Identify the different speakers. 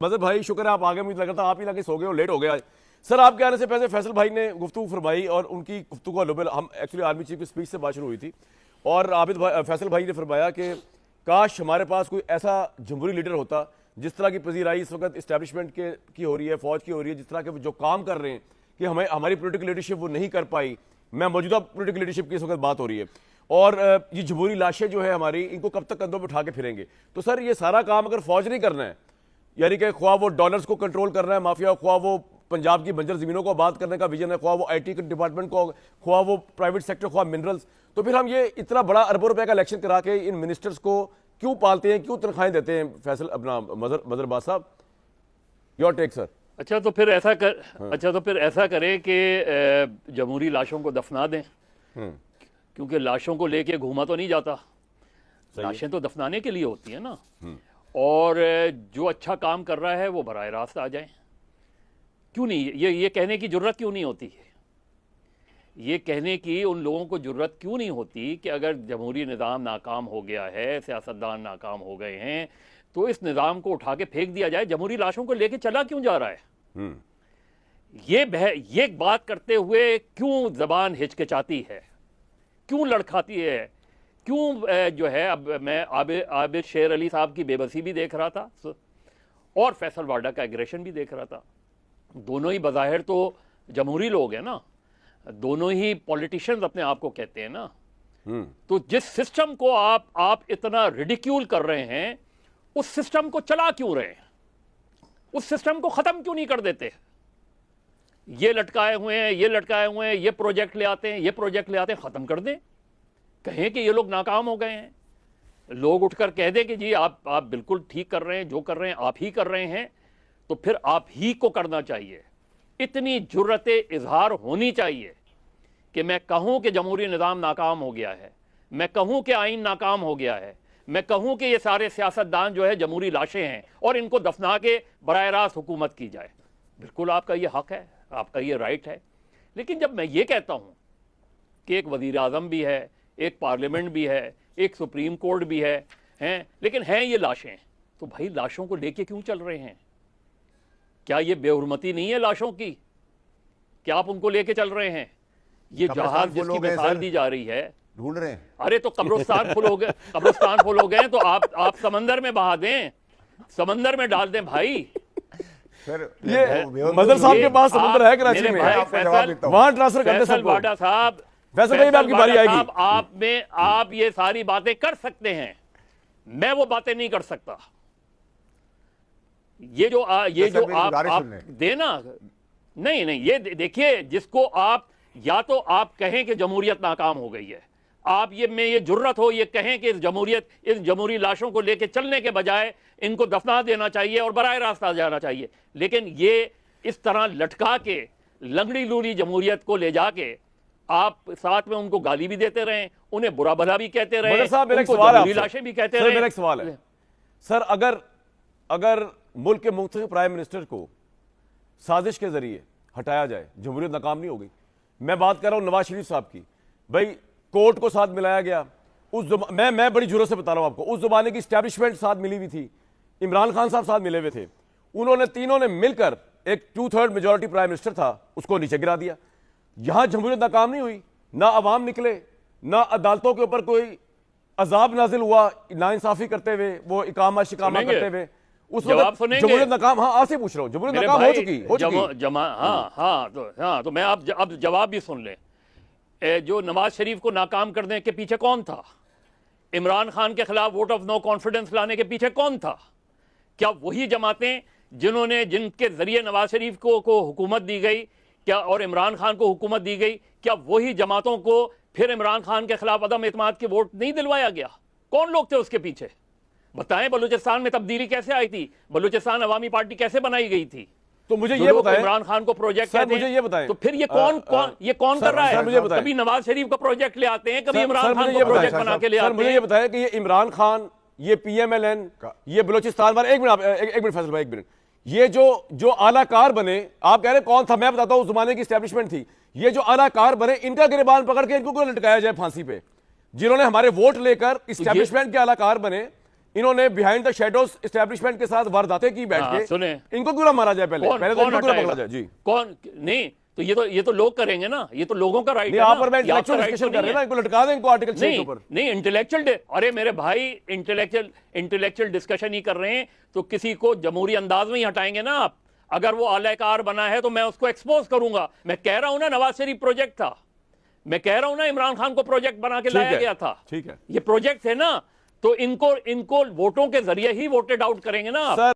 Speaker 1: मजहर भाई शुक्र है आप आगे, मुझे लगा था आप ही लगे सो गए हो, लेट हो गया। सर आपके आने से पहले फैसल भाई ने गुफ्तगू फरमाई और उनकी गुफ्तगू का लुबल हम एक्चुअली आर्मी चीफ की स्पीच से बात शुरू हुई थी और फैसल भाई ने फरमाया कि काश हमारे पास कोई ऐसा जमहूरी लीडर होता जिस तरह की पजीराई इस वक्त इस्टेब्लिशमेंट की हो रही है, फौज की हो रही है, जिस तरह के जो काम कर रहे हैं कि हमारी पोलिटिकल लीडरशिप वो नहीं कर पाई। मैं मौजूदा पोलिटिकल लीडरशिप की इस वक्त बात हो रही है और ये जमहूरी लाशें जो है हमारी, इनको कब तक कंधों पर उठा के फिरेंगे। तो सर ये सारा काम अगर फौज नहीं करना है, यानी कि ख्वाह वो डॉलर्स को कंट्रोल करना है माफिया, ख्वाह वो पंजाब की बंजर जमीनों को आबाद करने का विजन है, ख्वाह वो आईटी डिपार्टमेंट को, ख्वाह वो प्राइवेट सेक्टर, ख्वाह मिनरल्स, तो फिर हम ये इतना बड़ा अरबों रुपए का इलेक्शन करा के इन मिनिस्टर्स को क्यों पालते हैं, क्यों तनख्वाहें देते हैं? फैसल अपना मजहर बात साहब, योर टेक सर।
Speaker 2: अच्छा तो फिर ऐसा करें कि जमहूरी लाशों को दफना दें, क्योंकि लाशों को लेके घूमा तो नहीं जाता, लाशें तो दफनाने के लिए होती है ना। और जो अच्छा काम कर रहा है वो बराह रास्त आ जाए। क्यों नहीं, ये कहने की जरूरत क्यों नहीं होती है? ये कहने की उन लोगों को जरूरत क्यों नहीं होती कि अगर जमहूरी निज़ाम नाकाम हो गया है, सियासतदान नाकाम हो गए हैं, तो इस निज़ाम को उठा के फेंक दिया जाए। जमहूरी लाशों को लेके चला क्यों जा रहा है? ये बात करते हुए क्यों जबान हिचकिचाती है, क्यों लड़खाती है, क्यों जो है। अब मैं आबिद शेर अली साहब की बेबसी भी देख रहा था और फैसल वाडा का एग्रेशन भी देख रहा था। दोनों ही बज़ाहिर तो जमहूरी लोग हैं ना, दोनों ही पॉलिटिशियंस अपने आप को कहते हैं ना। तो जिस सिस्टम को आप इतना रिडिक्यूल कर रहे हैं, उस सिस्टम को चला क्यों रहे हैं? उस सिस्टम को खत्म क्यों नहीं कर देते? ये लटकाए हुए हैं, ये प्रोजेक्ट ले आते हैं, ये प्रोजेक्ट ले आते हैं, खत्म कर दें। कहें कि ये लोग नाकाम हो गए हैं, लोग उठकर कह दें कि जी आप बिल्कुल ठीक कर रहे हैं, जो कर रहे हैं आप ही कर रहे हैं, तो फिर आप ही को करना चाहिए। इतनी जुर्रत इजहार होनी चाहिए कि मैं कहूं कि जमहूरी निज़ाम नाकाम हो गया है, मैं कहूं कि आइन नाकाम हो गया है, मैं कहूं कि ये सारे सियासतदान जो है जमहूरी लाशें हैं और इनको दफना के बराह रास्त हुकूमत की जाए। बिल्कुल आपका ये हक है, आपका ये राइट है। लेकिन जब मैं ये कहता हूं कि एक वज़ीर आज़म भी है, एक पार्लियामेंट भी है, एक सुप्रीम कोर्ट भी है, लेकिन हैं ये लाशें, तो भाई लाशों को लेके क्यों चल रहे हैं? क्या ये बेहुरमती नहीं है लाशों की? क्या आप उनको लेके चल रहे हैं? ये जहाज जिसकी मिसाल दी जा रही है,
Speaker 3: ढूंढ रहे हैं।
Speaker 2: अरे तो कब्रिस्तान फुल हो गए, कब्रिस्तान फुल हो गए तो आप समंदर में बहा दें, समंदर में डाल दें भाई।
Speaker 3: सर
Speaker 1: ये मजहर साहब के पास समुद्र है कराची में, वहां ट्रांसफर करते
Speaker 2: फैसल वाडा साहब,
Speaker 1: फैसल भाई आपकी बारी आएगी।
Speaker 2: आप ये सारी बातें कर सकते हैं, मैं वो बातें नहीं कर सकता। ये जो आप देना नहीं, ये देखिए, जिसको आप या तो आप कहें कि जमहूरियत नाकाम हो गई है, आप ये जुर्रत हो ये कहें कि इस जमहूरी लाशों को लेके चलने के बजाय इनको दफना देना चाहिए और बराह रास्त आ जाना चाहिए। लेकिन ये इस तरह लटका के लंगड़ी लूली जमहूरियत को ले जाके आप साथ में उनको गाली भी देते रहे, उन्हें बुरा भला भी कहते रहे, उनको जमहूरी लाशें भी कहते रहे।
Speaker 1: मेरा एक सवाल है सर, अगर मुल्क के मुख्तलिफ प्राइम मिनिस्टर को साजिश के जरिए हटाया जाए, जमहूरियत नाकाम नहीं हो गई। मैं बात कर रहा हूं नवाज शरीफ साहब की। भाई कोर्ट को साथ मिलाया गया, मैं बड़ी जुर्रत से बता रहा हूं आपको, उस जमाने की स्टैब्लिशमेंट साथ मिली हुई थी, इमरान खान साहब साथ मिले हुए थे, उन्होंने तीनों ने मिलकर एक 2/3 मेजोरिटी प्राइम मिनिस्टर था, उसको नीचे गिरा दिया। यहां जमहूरियत नाकाम नहीं हुई, ना अवाम निकले, ना अदालतों के ऊपर कोई अजाब नाजिल हुआ नाइंसाफी करते हुए, वो इकामा शिकामा करते हुए। उस वक्त जमहूरियत नाकाम, हाँ आपसे पूछ रहा हूं, जमहूरियत नाकाम हो चुकी।
Speaker 2: तो मैं अब जवाब भी सुन लें। जो नवाज शरीफ को नाकाम करने के पीछे कौन था? इमरान खान के खिलाफ वोट ऑफ नो कॉन्फिडेंस लाने के पीछे कौन था? क्या वही जमातें जिनके जरिए नवाज शरीफ को हुकूमत दी गई, क्या और इमरान खान को हुकूमत दी गई, क्या वही जमातों को फिर इमरान खान के खिलाफ अदम एतमाद के वोट नहीं दिलवाया गया? कौन लोग थे उसके पीछे? बताएं, बलूचिस्तान में तब्दीली कैसे आई थी? बलूचिस्तान अवामी पार्टी कैसे बनाई गई थी?
Speaker 1: तो मुझे ये बताएं,
Speaker 2: इमरान खान को प्रोजेक्ट
Speaker 1: कहते हैं, मुझे ये बताएं,
Speaker 2: तो फिर ये कौन कर रहा है?
Speaker 1: मुझे बताएं,
Speaker 2: कभी नवाज शरीफ का प्रोजेक्ट ले आते हैं, कभी इमरान खान को प्रोजेक्ट बना के ले आते हैं।
Speaker 1: मुझे ये बताएं कि ये इमरान खान, ये PMLN, ये बलूचिस्तान वाले, एक मिनट फैसल भाई, एक मिनट, ये जो आलाकार बने, आप कह रहे कौन था? मैं बताता हूं, उस जमाने की स्टैब्लिशमेंट थी। ये जो आलाकार बने, इनका गिरबान पकड़ के इनको क्यों लटकाया जाए फांसी पे? जिन्होंने हमारे वोट लेकर स्टैब्लिशमेंट के आलाकार बने, इन्होंने बिहाइंड द शेडोज एस्टेब्लिशमेंट के साथ वारदातें की बैठ
Speaker 2: हाँ,
Speaker 1: के,
Speaker 2: सुने।
Speaker 1: इनको क्यों ना मारा जाए? पहले
Speaker 2: कौन
Speaker 1: पहले तो
Speaker 2: कौन
Speaker 1: इनको क्यों ना
Speaker 2: हटाएगा?
Speaker 1: पकड़ा जाए? जी
Speaker 2: कौन नहीं, तो ये तो लोग करेंगे ना, ये तो लोगों का राइट
Speaker 1: नहीं,
Speaker 2: है
Speaker 1: यहाँ
Speaker 2: ना,
Speaker 1: पर मैं
Speaker 2: ये आपका
Speaker 1: इंटेलेक्चुअल
Speaker 2: right
Speaker 1: डिस्कशन
Speaker 2: तो
Speaker 1: कर रहे
Speaker 2: नहीं
Speaker 1: हैं ना,
Speaker 2: है।
Speaker 1: इनको लटका दें, इनको आर्टिकल 6 के
Speaker 2: नहीं
Speaker 1: ऊपर।
Speaker 2: नहीं, अरे मेरे भाई, इंटेलेक्चुअल डिस्कशन ही कर रहे हैं, तो किसी को जमहूरी अंदाज में ही हटाएंगे ना आप। अगर वो आलाकार बना है तो मैं उसको एक्सपोज करूंगा। मैं कह रहा हूं ना, नवाज शरीफ प्रोजेक्ट था, मैं कह रहा हूं ना, इमरान खान को प्रोजेक्ट बना के लाया गया था।
Speaker 1: ठीक है,
Speaker 2: ये प्रोजेक्ट है ना, तो इनको वोटों के जरिए ही वोटेड आउट करेंगे ना आप।
Speaker 1: सर